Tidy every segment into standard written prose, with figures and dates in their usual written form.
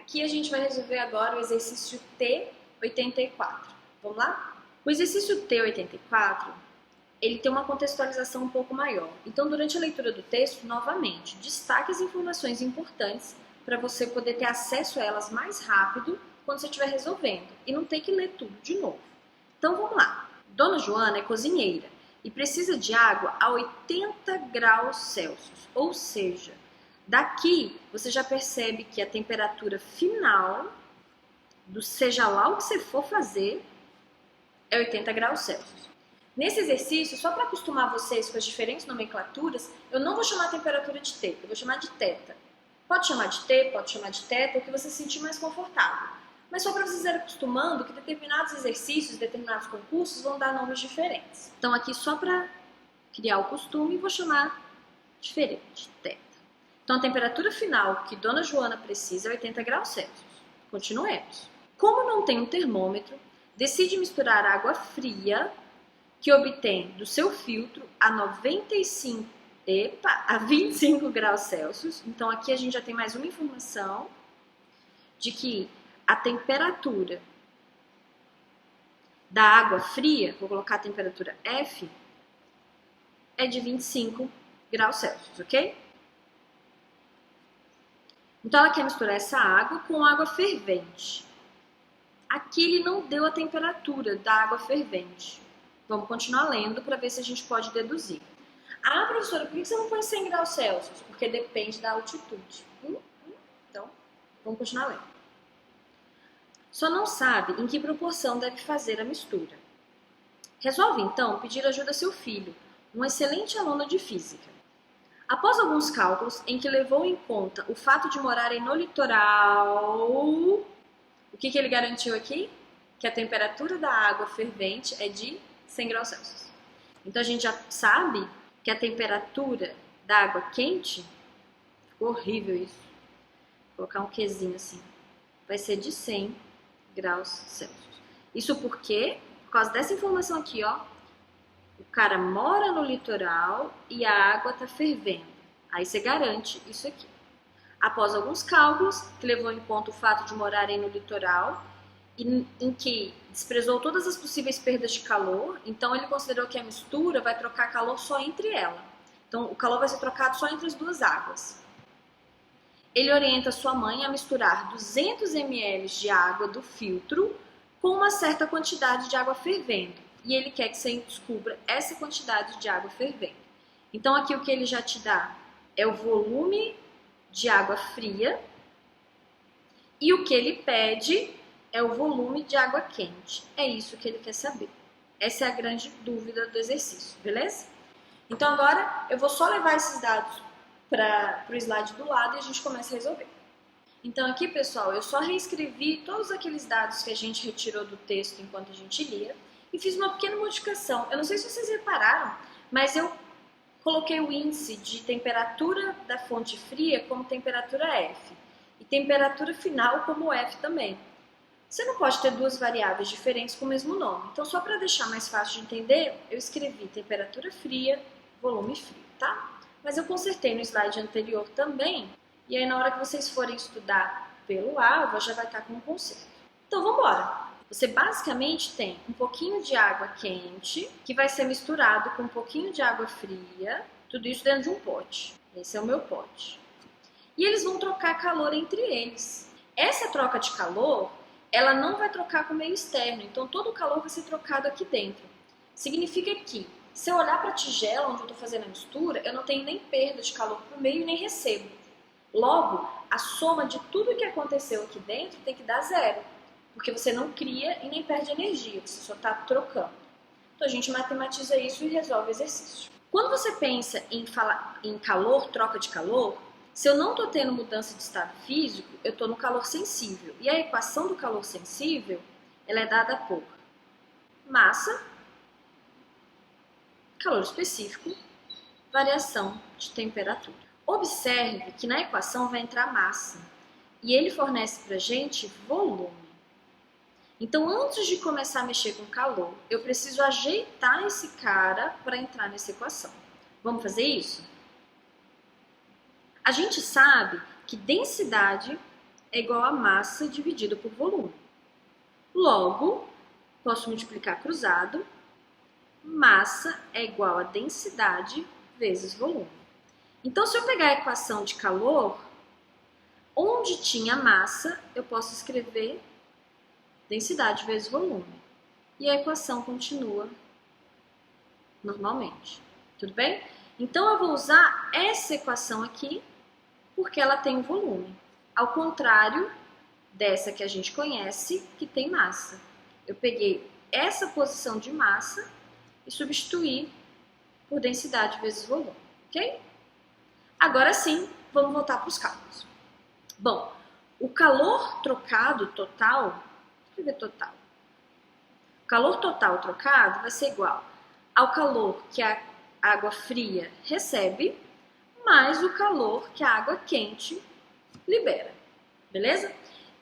Aqui a gente vai resolver agora o exercício T84. Vamos lá? O exercício T84, ele tem uma contextualização um pouco maior. Então, durante a leitura do texto, novamente, destaque as informações importantes para você poder ter acesso a elas mais rápido quando você estiver resolvendo e não ter que ler tudo de novo. Então, vamos lá. Dona Joana é cozinheira e precisa de água a 80 graus Celsius, ou seja, daqui você já percebe que a temperatura final do seja lá o que você for fazer é 80 graus Celsius. Nesse exercício, só para acostumar vocês com as diferentes nomenclaturas, eu não vou chamar a temperatura de T, eu vou chamar de teta. Pode chamar de T, pode chamar de teta, o que você se sentir mais confortável. Mas só para vocês irem acostumando que determinados exercícios, determinados concursos vão dar nomes diferentes. Então aqui só para criar o costume, vou chamar diferente, teta. Então a temperatura final que Dona Joana precisa é 80 graus Celsius. Continuemos. Como não tem um termômetro, decide misturar água fria que obtém do seu filtro a 25 graus Celsius. Então aqui a gente já tem mais uma informação de que a temperatura da água fria, vou colocar a temperatura F, é de 25 graus Celsius, ok? Então ela quer misturar essa água com água fervente. Aqui ele não deu a temperatura da água fervente. Vamos continuar lendo para ver se a gente pode deduzir. Ah, professora, por que você não põe 100 graus Celsius? Porque depende da altitude. Então, vamos continuar lendo. Só não sabe em que proporção deve fazer a mistura. Resolve, então, pedir ajuda a seu filho, um excelente aluno de física. Após alguns cálculos em que levou em conta o fato de morarem no litoral, o que ele garantiu aqui? Que a temperatura da água fervente é de 100 graus Celsius. Então a gente já sabe que a temperatura da água quente, ficou horrível isso, vou colocar um quezinho assim, vai ser de 100 graus Celsius. Isso por quê? Por causa dessa informação aqui, ó. O cara mora no litoral e a água está fervendo. Aí você garante isso aqui. Após alguns cálculos, que levou em conta o fato de morarem no litoral, em que desprezou todas as possíveis perdas de calor, então ele considerou que a mistura vai trocar calor só entre ela. Então o calor vai ser trocado só entre as duas águas. Ele orienta sua mãe a misturar 200 ml de água do filtro com uma certa quantidade de água fervendo. E ele quer que você descubra essa quantidade de água fervendo. Então aqui o que ele já te dá é o volume de água fria e o que ele pede é o volume de água quente. É isso que ele quer saber. Essa é a grande dúvida do exercício, beleza? Então agora eu vou só levar esses dados para o slide do lado e a gente começa a resolver. Então aqui, pessoal, eu só reescrevi todos aqueles dados que a gente retirou do texto enquanto a gente lia e fiz uma pequena modificação. Eu não sei se vocês repararam, mas eu coloquei o índice de temperatura da fonte fria como temperatura F e temperatura final como F também. Você não pode ter duas variáveis diferentes com o mesmo nome. Então, só para deixar mais fácil de entender, eu escrevi temperatura fria, volume frio, tá? Mas eu consertei no slide anterior também, e aí na hora que vocês forem estudar pelo ALVA, já vai estar com o conserto. Então, vamos embora. Você basicamente tem um pouquinho de água quente, que vai ser misturado com um pouquinho de água fria, tudo isso dentro de um pote. Esse é o meu pote. E eles vão trocar calor entre eles. Essa troca de calor, ela não vai trocar com o meio externo, então todo o calor vai ser trocado aqui dentro. Significa que, se eu olhar para a tigela onde eu estou fazendo a mistura, eu não tenho nem perda de calor para o meio e nem recebo. Logo, a soma de tudo que aconteceu aqui dentro tem que dar zero, porque você não cria e nem perde energia, você só está trocando. Então a gente matematiza isso e resolve o exercício. Quando você pensa em calor, troca de calor, se eu não estou tendo mudança de estado físico, eu estou no calor sensível. E a equação do calor sensível, ela é dada por massa, calor específico, variação de temperatura. Observe que na equação vai entrar massa e ele fornece para a gente volume. Então, antes de começar a mexer com calor, eu preciso ajeitar esse cara para entrar nessa equação. Vamos fazer isso? A gente sabe que densidade é igual a massa dividido por volume. Logo, posso multiplicar cruzado, massa é igual a densidade vezes volume. Então, se eu pegar a equação de calor, onde tinha massa, eu posso escrever densidade vezes volume. E a equação continua normalmente. Tudo bem? Então, eu vou usar essa equação aqui, porque ela tem volume. Ao contrário dessa que a gente conhece, que tem massa. Eu peguei essa posição de massa e substituí por densidade vezes volume, ok? Agora sim, vamos voltar para os cálculos. Bom, o calor trocado total, vou escrever total. O calor total trocado vai ser igual ao calor que a água fria recebe, mais o calor que a água quente libera, beleza?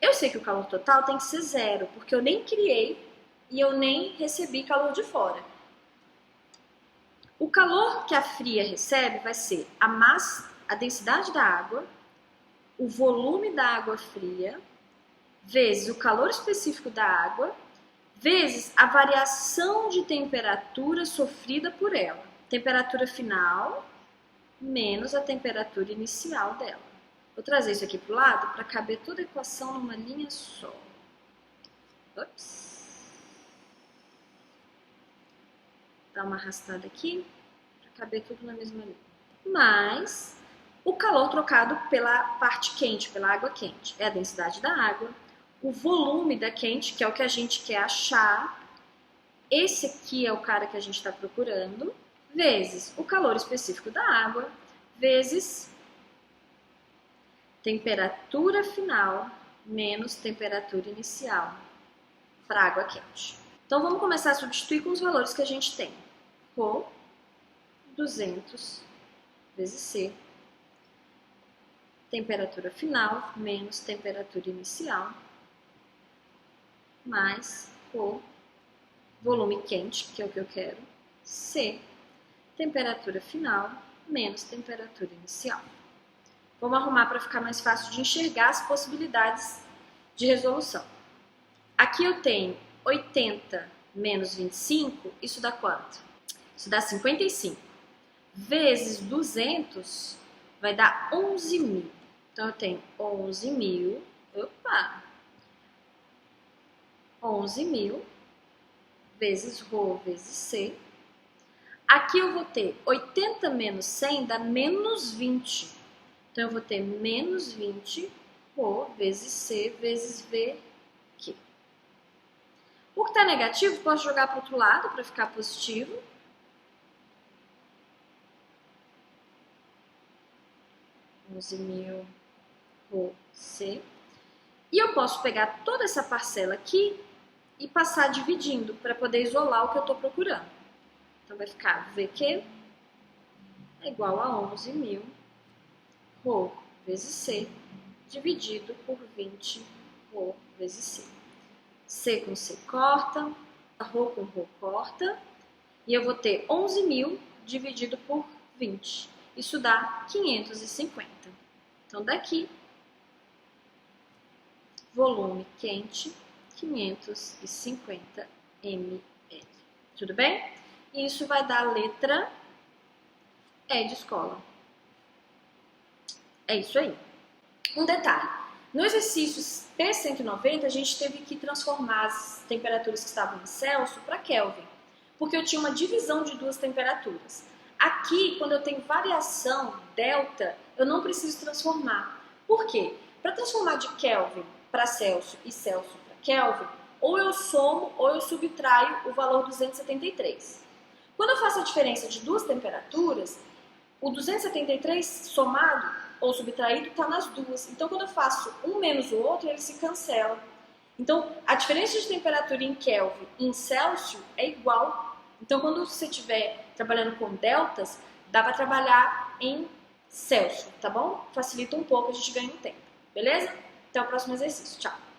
Eu sei que o calor total tem que ser zero, porque eu nem criei e eu nem recebi calor de fora. O calor que a fria recebe vai ser a massa, a densidade da água, o volume da água fria, vezes o calor específico da água, vezes a variação de temperatura sofrida por ela. Temperatura final menos a temperatura inicial dela. Vou trazer isso aqui para o lado para caber toda a equação numa linha só. Ops. Dá uma arrastada aqui para caber tudo na mesma linha. Mais o calor trocado pela parte quente, pela água quente. É a densidade da água, o volume da quente, que é o que a gente quer achar. Esse aqui é o cara que a gente está procurando, vezes o calor específico da água, vezes temperatura final menos temperatura inicial para água quente. Então, vamos começar a substituir com os valores que a gente tem. Rho, 200 vezes C, temperatura final menos temperatura inicial, mais Rho, volume quente, que é o que eu quero, C, temperatura final menos temperatura inicial. Vamos arrumar para ficar mais fácil de enxergar as possibilidades de resolução. Aqui eu tenho 80 menos 25, isso dá quanto? Isso dá 55. Vezes 200 vai dar 11.000. Então eu tenho 11.000, 11.000 vezes Rho vezes C. Aqui eu vou ter 80 menos 100 dá menos 20. Então, eu vou ter menos 20 Rho vezes C vezes V aqui. O que está negativo, posso jogar para o outro lado para ficar positivo. $11.000 Rho C. E eu posso pegar toda essa parcela aqui e passar dividindo para poder isolar o que eu estou procurando. Então, vai ficar VQ é igual a 11.000 Rho vezes C, dividido por 20 Rho vezes C. C com C corta, Rho com Rho corta, e eu vou ter 11.000 dividido por 20. Isso dá 550. Então, daqui, volume quente, 550 ml. Tudo bem? E isso vai dar a letra E de escola. É isso aí. Um detalhe. No exercício P190, a gente teve que transformar as temperaturas que estavam em Celsius para Kelvin, porque eu tinha uma divisão de duas temperaturas. Aqui, quando eu tenho variação, delta, eu não preciso transformar. Por quê? Para transformar de Kelvin para Celsius e Celsius para Kelvin, ou eu somo ou eu subtraio o valor 273. Quando eu faço a diferença de duas temperaturas, o 273 somado ou subtraído está nas duas. Então, quando eu faço um menos o outro, eles se cancelam. Então, a diferença de temperatura em Kelvin e em Celsius é igual. Então, quando você estiver trabalhando com deltas, dá para trabalhar em Celsius, tá bom? Facilita um pouco, a gente ganha um tempo. Beleza? Até o próximo exercício. Tchau!